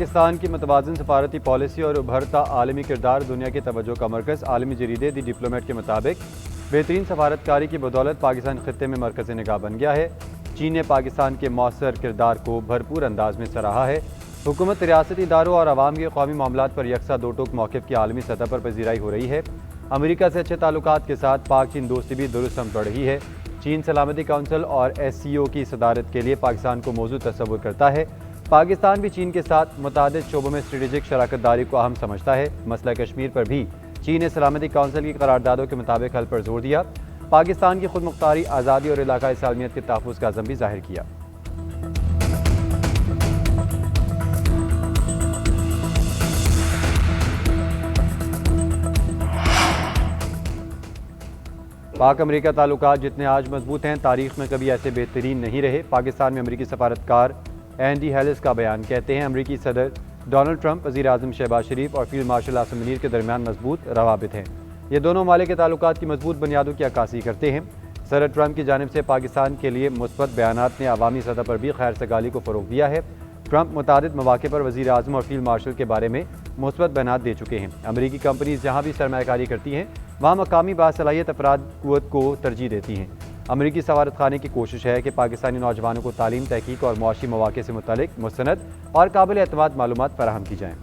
पाकिस्तान की मतवाज़न सफारती पॉलिसी और उभरता आलमी किरदार दुनिया की तवज्जो का मरकज़। आलमी जरीदे दी डिप्लोमेट के मुताबिक बेहतरीन सफारतकारी की बदौलत पाकिस्तान खत्ते में मरकज़ निगाह बन गया है। चीन ने पाकिस्तान के मौसर किरदार को भरपूर अंदाज में सराहा है। हुकूमत रियासती इदारों और आवाम के कौमी मामलात पर यकसा दो टोक मौक़िफ़ की आलमी सतह पर पजीराई हो रही है। अमरीका से अच्छे ताल्लुकात के साथ पाक चीन दोस्ती भी दुरुस्त बढ़ रही है। चीन सलामती काउंसिल और SCO की सदारत के लिए पाकिस्तान को मौजूद तस्वुर करता है। पाकिस्तान भी चीन के साथ मुतादिद शोबों में स्ट्रेटेजिक शराकत दारी को अहम समझता है। मसला कश्मीर पर भी चीन ने सलामती काउंसिल की करारदादों के मुताबिक हल पर जोर दिया। पाकिस्तान की खुद मुख्तारी, आज़ादी और इलाकाई सालमियत के तहफ़्फ़ुज़ का अज़म भी जाहिर किया। पाक अमरीका ताल्लुकात जितने आज मजबूत हैं, तारीख में कभी ऐसे बेहतरीन नहीं रहे। पाकिस्तान में अमरीकी सफारतकार एंडी हेलिस का बयान कहते हैं, अमरीकी सदर डोनाल्ड ट्रंप, वज़ीर आज़म शहबाज शरीफ और फील्ड मार्शल आसिम मुनीर के दरमियान मजबूत रवाबित हैं। ये दोनों माले के ताल्लुकात की मजबूत बुनियादों की अक्कासी करते हैं। सदर ट्रंप की जानिब से पाकिस्तान के लिए मुस्बत बयानात ने अवामी सतह पर भी खैर सगाली को फ़रोग़ दिया है। ट्रंप मुतादिद मौक़े पर वज़ीर आज़म और फील्ड मार्शल के बारे में मुस्बत बयानात दे चुके हैं। अमरीकी कंपनीज जहाँ भी सरमायाकारी करती हैं, वहाँ मकामी बासलाहियत अफराद क़ुव्वत को तरजीह देती हैं। अमरीकी सफारत खाने की कोशिश है कि पाकिस्तानी नौजवानों को तालीम, तहकीक और मुआशी मौक़े से मुतल्लिक़ मुस्तनद और काबिल एतमाद मालूमात फराहम की जाएँ।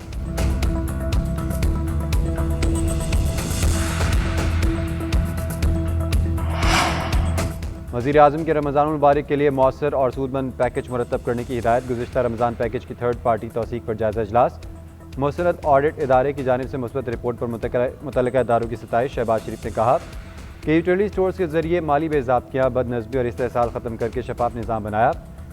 वज़ीर आज़म के रमज़ान मुबारक के लिए मौसर और सूदमंद पैकेज मुरतब करने की हिदायत। गुज़िश्ता रमज़ान पैकेज की थर्ड पार्टी तौसीक पर जायज़ा इजलास। मुसनद ऑडिट इदारे की जानिब से मुस्बत रिपोर्ट पर मुतल्लिका इदारों की सताइश। शहबाज शरीफ ने कहा कि यूटिलिटी स्टोर्स के जरिए माली बेज़ाब्तियाँ, बदनज़मी और इस्तेहसाल ख़त्म करके शफाफ निज़ाम बनाया।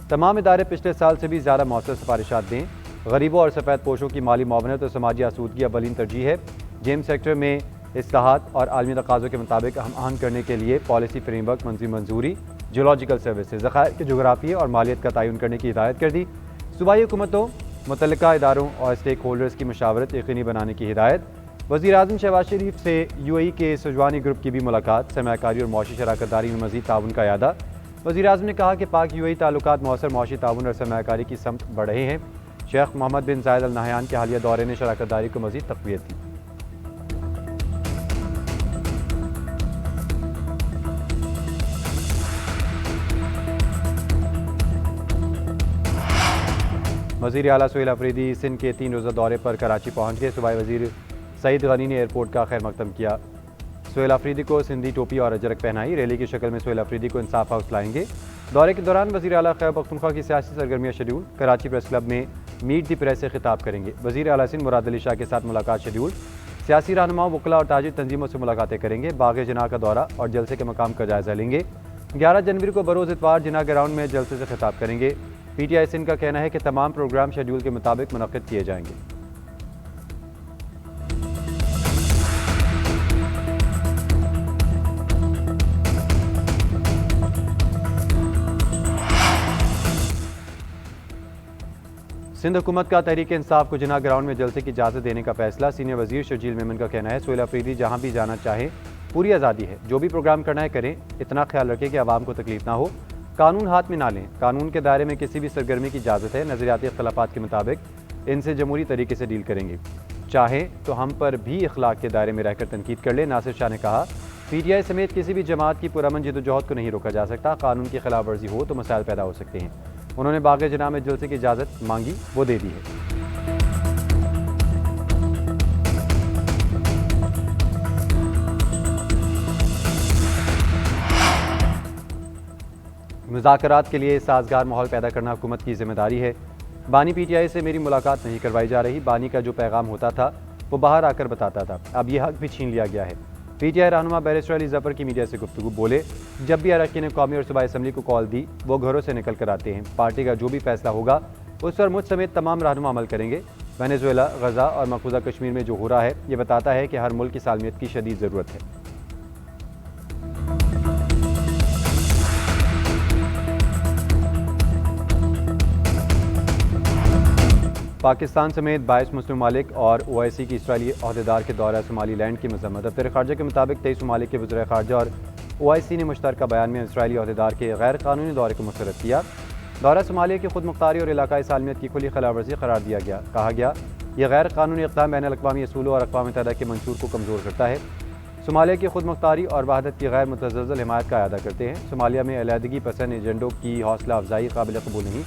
तमाम इदारे पिछले साल से भी ज़्यादा मौसर सिफारिशात दें। गरीबों और सफ़ेद पोशों की माली मुआवनत और समाजी आसूदगी अवलीन तरजीह है। जेम सेक्टर में इस्लाहात और आलमी तकाज़ों के मुताबिक हम आहंग करने के लिए पॉलिसी फ्रेमवर्क मंजूरी, जियोलॉजिकल सर्विसेज, ज़खायर के जोग्राफिया और मालियत का तयन करने की हिदायत कर दी। सूबाई हुकूमतों, मुतल्लिका इदारों और स्टेक होल्डर्स की मशावरत यकीनी बनाने की हिदायत। वज़ीर आज़म शहबाज शरीफ से UAE के सुजवानी ग्रुप की भी मुलाकात। सरमायाकारी और मौशी शराकत दारी में मज़ीद ताउन का यादा। वज़ीर आज़म ने कहा कि पाक UAE ताल्लुकात मौसर मौशी ताउन और सरमायाकारी की समत बढ़ रहे हैं। शेख मोहम्मद बिन ज़ायद अल नहयान के हालिया दौरे ने शराकत दारी को मज़ीद तक़वियत दी। वज़ीर आला सोहेल अफरीदी सिंध के 3 रोज़ा दौरे पर कराची पहुँच गए। सूबाई वज़ीर सईद गनी ने एयरपोर्ट का खैर मकदम किया। सोहेल अफरीदी को सिंधी टोपी और अजरक पहनाई। रैली की शक्ल में सोहेल अफरीदी को इंसाफ हाउस लाएंगे। दौरे के दौरान वज़ीर आला खैबर पख्तूनख्वा की सियासी सरगर्मियाँ शेड्यूल। कराची प्रेस क्लब में मीट दी प्रेस से खिताब करेंगे। वज़ीर आला सिंध मुराद अली शाह के साथ मुलाकात शेड्यूल। सियासी रहनुमाओं, वकला और ताजिर तंजीमों से मुलाकातें करेंगे। बाग़ जिना का दौरा और जलसे के मकाम का जायज़ा लेंगे। 11 जनवरी को बरोज़ इतवार जिना ग्राउंड में जलसे से खिताब करेंगे। PTI सिंध का कहना है कि तमाम प्रोग्राम शेड्यूल के मुताबिक मुनक़्क़िद किए जाएंगे। सिंध हुकूमत का तहरीक इंसाफ को जिना ग्राउंड में जलसे की इजाज़त देने का फैसला। सीनियर वज़ीर शर्जील मेमन का कहना है, सोहेल अफरीदी जहाँ भी जाना चाहें पूरी आज़ादी है, जो भी प्रोग्राम करना है करें, इतना ख्याल रखें कि आवाम को तकलीफ ना हो। कानून हाथ में ना लें। कानून के दायरे में किसी भी सरगर्मी की इजाज़त है। नज़रियाती इख्तलाफात के मुताबिक इनसे जमहूरी तरीके से डील करेंगे। चाहें तो हम पर भी इखलाक के दायरे में रहकर तनकीद कर ले। नासिर शाह ने कहा, PTI समेत किसी भी जमात की पुरअमन जद्दोजहद को नहीं रोका जा सकता। कानून की खिलाफ वर्जी हो तो मसाइल पैदा हो सकते हैं। उन्होंने बाग़ जिना में जलसे की इजाज़त मांगी, वो दे दी है। मुज़ाकरात के लिए साजगार माहौल पैदा करना हुकूमत की जिम्मेदारी है। बानी PTI से मेरी मुलाकात नहीं करवाई जा रही। बानी का जो पैगाम होता था वो बाहर आकर बताता था, अब यह हक भी छीन लिया गया है। PTI रहनुमा बैरिस्टर अली ज़फ़र की मीडिया से गुफ्तगू बोले, जब भी अरकान कौमी और सूबाई असम्बली को कॉल दी वो घरों से निकल कर आते हैं। पार्टी का जो भी फैसला होगा उस पर मुझ समेत तमाम रहनुमा अमल करेंगे। वेनेज़ुएला, गज़ा और मकबूजा कश्मीर में जो हो रहा है ये बताता है कि हर मुल्क की सालमियत की शदीद ज़रूरत है। पाकिस्तान समेत 22 मुस्लिम ममालिक और OIC की इसराइली अहदेदार के दौरा सोमालीलैंड की मज़म्मत। दफ्तर ख़ारजा के मुताबिक 23 ममालिक के वज़ीर ख़ारजा और OIC ने मुश्तरका बयान में इसराइली अहदेदार के गैर कानूनी दौरे को मुस्तरद किया। दौरा सोमालिया की खुद मुख्तारी और इलाकाई सालमियत की खुली खिलाफवर्जी करार दिया गया। कहा गया यह गैर कानूनी इक़दाम बैन अक़वामी असूलों और अक़वाम मुत्तहिदा के मंशूर को कमज़ोर करता है। सोमालिया की खुद मुख्तारी और वहदत की गैर मुतज़लज़ल हिमायत का अदा करते हैं। सोमालिया में अलहदगी पसंद एजेंडों की हौसला अफजाई काबिल कबूल नहीं।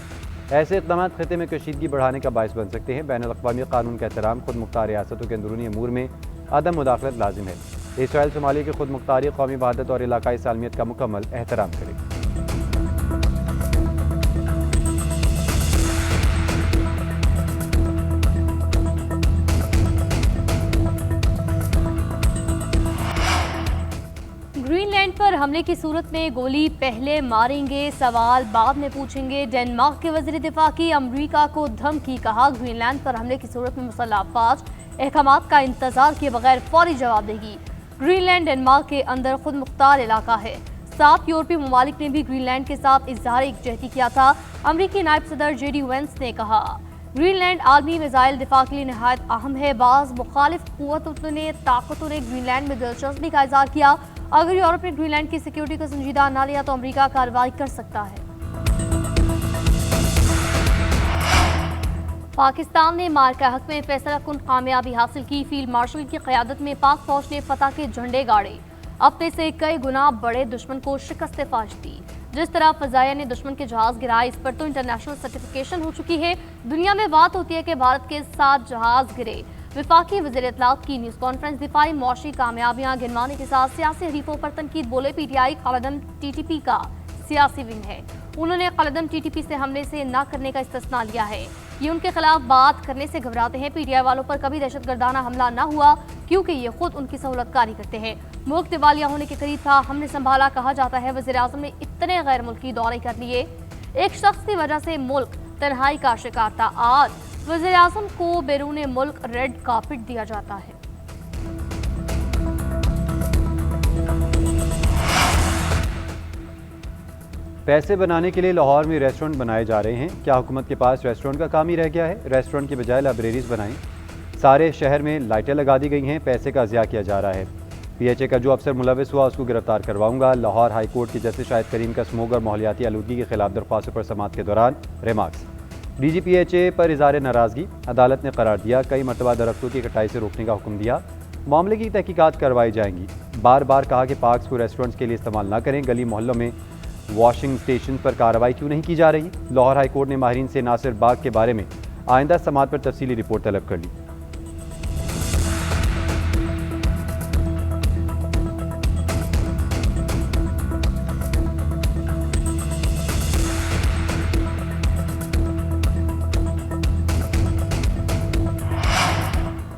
ऐसे इक़दाम खिते में कशीदगी बढ़ाने का बायस बन सकते हैं। बैन अक़वामी कानून का एहतराम, खुद मुख्तार रियासतों के अंदरूनी अमूर में अदम मुदाखलत लाजिम है। इसराइल सोमालिया की खुद मुख्तारी, कौमी वहदत और इलाकाई सालमियत का मुकम्मल एहतराम करेगी। ग्रीनलैंड पर हमले की सूरत में गोली पहले मारेंगे, सवाल बाद में पूछेंगे। डेनमार्क के वज़ीर दिफा की अमरीका को धमकी। कहा ग्रीनलैंड पर हमले की सूरत में मुसल्लह अफवाज अहकामात का इंतजार किए बगैर फौरी जवाब देगी। ग्रीनलैंड डेनमार्क के अंदर खुद मुख्तार इलाका है। 7 यूरोपीय ममालिक ने भी ग्रीनलैंड के साथ इजहार यकजहती किया था। अमरीकी नायब सदर जेडी वेंस ने कहा ग्रीनलैंड आलमी मिसाइल दिफा के लिए नहायत अहम है। बाज़ मुखालिफ ताकतों ने ग्रीनलैंड में दिलचस्पी का इजहार किया। अगर यूरोप ने ग्रीनलैंड की सिक्योरिटी को संजीदा न लिया तो अमेरिका कार्रवाई कर सकता है। पाकिस्तान ने मार्का हक में फैसला कुन कामयाबी हासिल की। फील्ड मार्शल की क़यादत में पाक फौज ने फतह के झंडे गाड़े। अपने से कई गुना बड़े दुश्मन को शिकस्त फाश दी। जिस तरह फजाया ने दुश्मन के जहाज गिराए, इस पर तो इंटरनेशनल सर्टिफिकेशन हो चुकी है। दुनिया में बात होती है कि भारत के 7 जहाज गिरे। विफाकी वज़ीर इत्तलात की न्यूज़ कॉन्फ्रेंस। दिफाई मौशी कामयाबियां गिनवाने के साथ सियासी हरीफों पर तनकीद। बोले पीटीआई कालदम टीटीपी का सियासी विंग है। उन्होंने कालदम टीटीपी से हमले से न करने का इस्तिस्ना लिया है। ये उनके खिलाफ बात करने से घबराते हैं। पीटीआई वालों पर कभी दहशतगर्दाना हमला न हुआ क्योंकि ये खुद उनकी सहूलतकारी करते हैं। मुल्क दिवालिया होने के करीब था, हमने संभाला। कहा जाता है वज़ीर आज़म ने इतने गैर मुल्की दौरे कर लिए, एक शख्स की वजह से मुल्क तन्हाई का शिकार था। आज वज़ीर आज़म को बैरून मुल्क रेड कार्पेट दिया जाता है। पैसे बनाने के लिए लाहौर में रेस्टोरेंट बनाए जा रहे हैं। क्या हुकूमत के पास रेस्टोरेंट का काम ही रह गया है? रेस्टोरेंट की बजाय लाइब्रेरीज बनाएं। सारे शहर में लाइटें लगा दी गई हैं। पैसे का ज़िया किया जा रहा है। पीएचए का जो अफसर मुलविस हुआ उसको गिरफ्तार करवाऊंगा। लाहौर हाई कोर्ट की जस्टिस शाहिद करीम का स्मोक और माहौलियाती आलूदगी के खिलाफ दरख्वास्तों पर समाअत के दौरान रिमार्क्स। डीजीपीएचए पर इज़हार नाराज़गी। अदालत ने करार दिया, कई मरतबा दरख्तों की कटाई से रोकने का हुक्म दिया। मामले की तहकीकात करवाई जाएंगी। बार बार कहा कि पार्क्स को रेस्टोरेंट्स के लिए इस्तेमाल न करें। गली मोहल्लों में वॉशिंग स्टेशन पर कार्रवाई क्यों नहीं की जा रही? लाहौर हाई कोर्ट ने माहिरीन से नासिर बाग के बारे में आइंदा समाअत पर तफसीली रिपोर्ट तलब कर ली।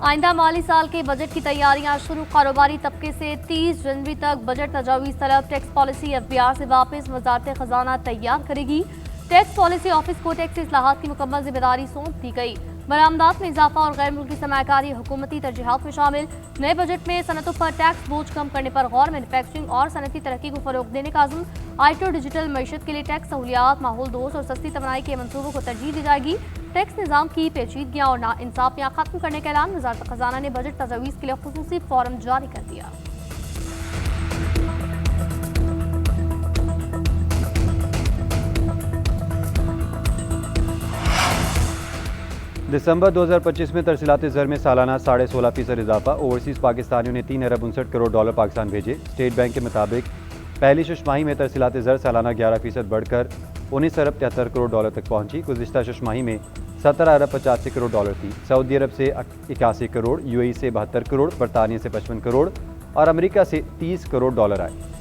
आइंदा माली साल के बजट की तैयारियां शुरू। कारोबारी तबके से 30 जनवरी तक बजट तजावीज़ तलब। टैक्स पॉलिसी एफबीआर से वापस वजारत खजाना तैयार करेगी। टैक्स पॉलिसी ऑफिस को टैक्स इस्लाहात की मुकम्मल जिम्मेदारी सौंप दी गई। बरामदात में इजाफा और गैर मुल्की सरमायाकारी हुकूमती तरजीहात में शामिल। नए बजट में सनतों पर टैक्स बोझ कम करने पर गौर। मैन्युफैक्चरिंग और सनती तरक्की को फरोग देने का आज़म। आईटी डिजिटल मईशत के लिए टैक्स सहूलियात, माहौल दोस्त और सस्ती तवानाई के मनसूबों को तरजीह दी जाएगी। टैक्स निज़ाम की पेचीदगियाँ और नाइंसाफियाँ खत्म करने का ऐलान। वज़ारत खजाना ने बजट तजावीज़ के लिए खुसूसी फॉर्म जारी कर दिया। दिसंबर 2025 में तरसीलात ज़र में सालाना 16.5% इजाफा। ओवरसीज़ पाकिस्तानियों ने 3 अरब 59 करोड़ डॉलर पाकिस्तान भेजे। स्टेट बैंक के मुताबिक पहली छमाही में तरसीलात ज़र सालाना 11% बढ़कर 19 अरब 73 करोड़ डॉलर तक पहुंची। गुज़िश्ता छमाही में 17 अरब 85 करोड़ डॉलर थी। सऊदी अरब से 81 करोड़, यूएई से 72 करोड़, बरतानिया से 55 करोड़ और अमेरिका से 30 करोड़ डॉलर आए।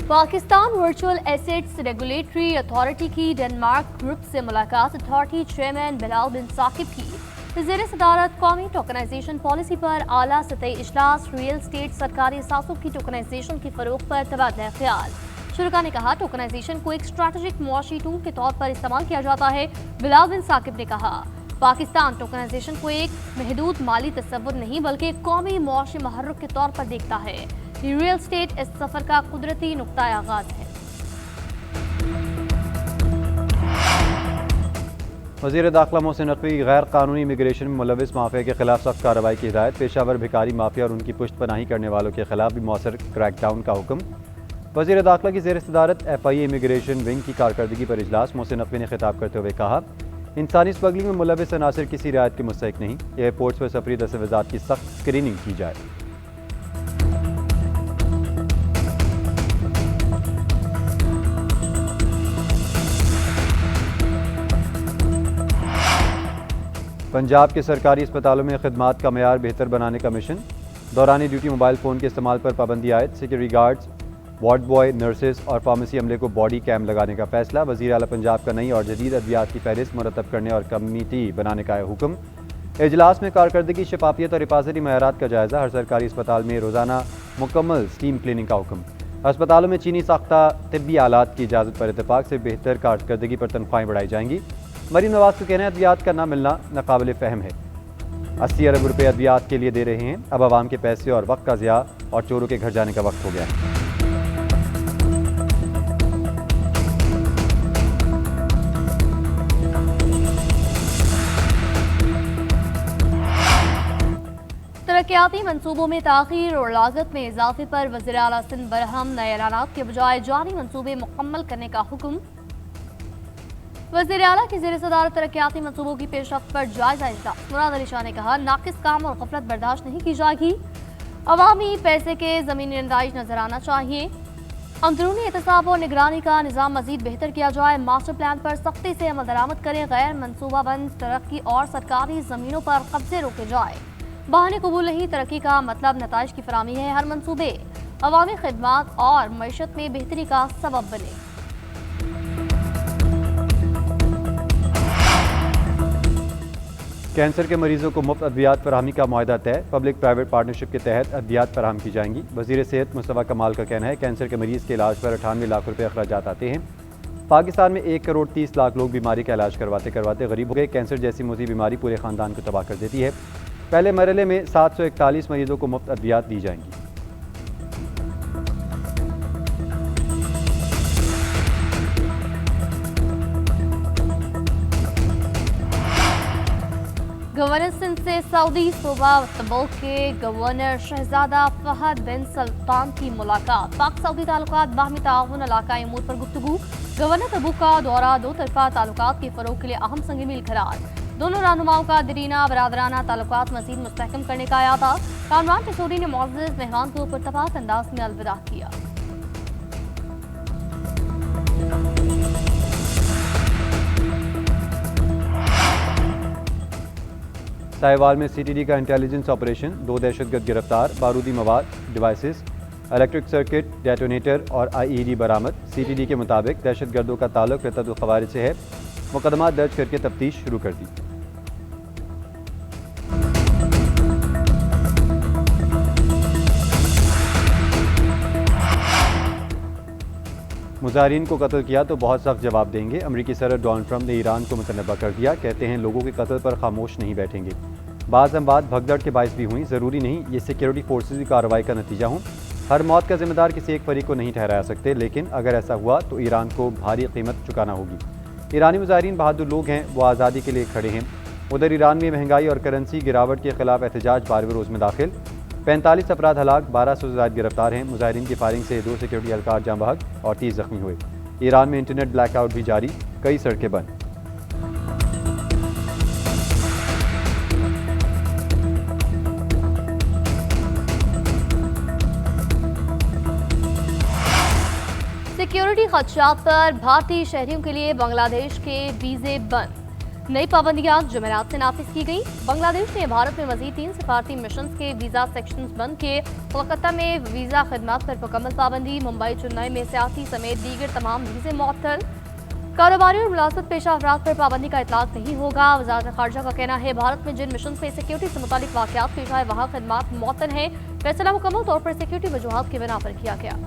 Pakistan virtual assets regulatory authority की डेनमार्क ग्रुप से मुलाकात। अथॉरिटी चेयरमैन बिलाल बिन साकिब की वज़ीर सदारत। कौमी टोकनाइजेशन पॉलिसी पर आला सतही इजलास। रियल स्टेट सरकारी असासों की टोकनाइजेशन की फरोग पर तबादला ख्याल। शुरा ने कहा टोकनाइजेशन को एक स्ट्रैटेजिक मुआशी टूल के तौर पर इस्तेमाल किया जाता है। बिलाल बिन साकिब ने कहा पाकिस्तान टोकनाइजेशन को एक महदूद माली तस्वुर नहीं बल्कि एक कौमी मुआशी महर्रुक के तौर पर देखता है। रियल स्टेट इस सफर का कुदरती नुक्ता आगाज है। वज़ीर दाखिला मोहसिन नकवी गैर कानूनी इमिग्रेशन में मुलविस माफिया के खिलाफ सख्त कार्रवाई की हिदायत। पेशावर भिखारी माफिया और उनकी पुष्ट पनाही करने वालों के खिलाफ भी मौसर क्रैकडाउन का हुक्म। वज़ीर दाखिला की ज़ेर सदारत FIA इमिग्रेशन विंग की कारकर्दगी पर इजलास। मोहसिन नकवी ने खिताब करते हुए कहा, इंसानी स्मगलिंग में मुलविस अनासर किसी रियायत के मुस्तहिक नहीं। एयरपोर्ट्स पर सफरी दस्तावेज़ात की सख्त स्क्रीनिंग की जाए। पंजाब के सरकारी अस्पतालों में खिदमात का मयार बेहतर बनाने का मिशन। दौरानी ड्यूटी मोबाइल फ़ोन के इस्तेमाल पर पाबंदी आयद। Security guards, ward boy, nurses और फार्मेसी अमले को बॉडी कैम लगाने का फैसला। वज़ीर आला पंजाब का नई और जदीद अद्वियात की फहरिस्त मुरतब करने और कमेटी बनाने का हुक्म। इजलास में कारकर्दगी, शफाफियत और हिफाजती मयारात का जायज़ा। हर सरकारी अस्पताल में रोज़ाना मुकम्मल स्टीम क्लीनिंग का हुक्म। अस्पतालों में चीनी साख्ता तिब्बी आलात की इजाज़त पर इतफाक़ से बेहतर कारकर्दगी पर तनख्वाहें बढ़ाई जाएंगी। मरीम नवाज का कहना है, अद्वियात का ना मिलना नाकाबिल फ़हम है। 80 अरब रुपये अद्वियात के लिए दे रहे हैं। अब आवाम के पैसे और वक्त का ज़िया और चोरों के घर जाने का वक्त हो गया है। तरक्याती मंसूबों में ताख़ीर और लागत में इजाफे पर वज़ीर आला सिंध बरहम नए ऐलानात के बजाय जारी मंसूबे मुकम्मल करने का हुक्म। वज़ीर आला की ज़ेर सदारत तरक्याती मंसूबों की पेशरफ्त पर जायजा इजलास। मुराद अली शाह ने कहा, नाकिस काम और गफलत बर्दाश्त नहीं की जाएगी। अवामी पैसे के ज़मीनी नताइज नजर आना चाहिए। अंदरूनी एहतसाब और निगरानी का निज़ाम मजीद बेहतर किया जाए। मास्टर प्लान पर सख्ती से अमल दरामद करें। गैर मनसूबाबंद तरक्की और सरकारी ज़मीनों पर कब्जे रोके जाए। बहाने कबूल नहीं, तरक्की का मतलब नताइज की फरामी है। हर मनसूबे अवामी खिदमात और मईशत में बेहतरी का सबब बने। कैंसर के मरीजों को मुफ्त अद्वियात फराहमी का मुआहदा तय। पब्लिक प्राइवेट पार्टनरशिप के तहत अद्वियात फराहम की जाएंगी। वज़ीर सेहत मुस्तफ़ा कमाल का कहना है, कैंसर के मरीज़ के इलाज पर 98 लाख रुपये अखराजात आते हैं। पाकिस्तान में 1 करोड़ 30 लाख लोग बीमारी का इलाज करवाते करवाते गरीब हो गए। कैंसर जैसी मोजी बीमारी पूरे ख़ानदान को तबाह कर देती है। पहले मरहले में 741 मरीजों को मुफ्त अद्वियात दी जाएंगी। गवर्नर सिंध से सऊदी सूबा तबूक के गवर्नर शहजादा फहद बिन सुल्तान की मुलाकात। पाक सऊदी ताल्लुकात, बाहमी ताउन, इलाकाई उमूर पर गुफ्तगू। गवर्नर तबूक का दौरा दो तरफा ताल्लुकात के फरोग के लिए अहम संग मील करार। दोनों रहनुमाओं का दरीना बरादराना ताल्लुकात मजीद मुस्तहकम करने का आया था। कामरान किशोरी ने मुअज़्ज़ज़ मेहमान को पुरतपाक अंदाज में अलविदा किया। साहिवाल में CTD का इंटेलिजेंस ऑपरेशन। 2 दहशतगर्द गिरफ्तार। बारूदी मवाद, डिवाइसेस, इलेक्ट्रिक सर्किट, डेटोनेटर और IED बरामद। CTD के मुताबिक दहशतगर्दों का ताल्लुक रतदुल ख़वारिज से है। मुकदमा दर्ज करके तफ्तीश शुरू कर दी। मुजाहिरीन को कत्ल किया तो बहुत सख्त जवाब देंगे। अमरीकी सदर डोनाल्ड ट्रंप ने ईरान को मुतनब्बा कर दिया। कहते हैं, लोगों के कत्ल पर खामोश नहीं बैठेंगे। बाज़ अमवात भगदड़ के बायस भी हुई। ज़रूरी नहीं ये सिक्योरिटी फोर्सेज की कार्रवाई का नतीजा हों। हर मौत का जिम्मेदार किसी एक फरीक को नहीं ठहरा सकते, लेकिन अगर ऐसा हुआ तो ईरान को भारी कीमत चुकाना होगी। ईरानी मुजाहिरीन बहादुर लोग हैं, वो आज़ादी के लिए खड़े हैं। उधर ईरान में महंगाई और करेंसी गिरावट के खिलाफ एहतजाज 12वें रोज़ में दाखिल। 45 अफराद हलाक, 1200 से ज़ायद गिरफ्तार हैं। मुजाहिरीन की फायरिंग से 2 सिक्योरिटी एहलकार जाँ बहक और 30 जख्मी हुए। ईरान में इंटरनेट ब्लैकआउट भी जारी, कई सड़कें बंद। सिक्योरिटी खदशात पर भारतीय शहरियों के लिए बांग्लादेश के वीज़े बंद। नई पाबंदियां जुमेरात से नाफिज की गई। बांग्लादेश ने भारत में मजीद 3 सफारती मिशन के वीज़ा सेक्शंस बंद किए। कोलकाता में वीज़ा खदमात पर मुकम्मल पाबंदी। मुंबई, चेन्नई में सियासी समेत दीगर तमाम वीज़े मुअत्तल। कारोबारी और मुलाजमत पेशा अफराद पर पाबंदी का इतलाक नहीं होगा। वज़ारत खारजा का कहना है, भारत में जिन मिशन में सिक्योरिटी से मुतालिक वाक़यात पेश आए वहाँ खदमात मुअत्तल हैं। फैसला मुकम्मल तौर पर सिक्योरिटी वजूहात की बिना पर किया गया।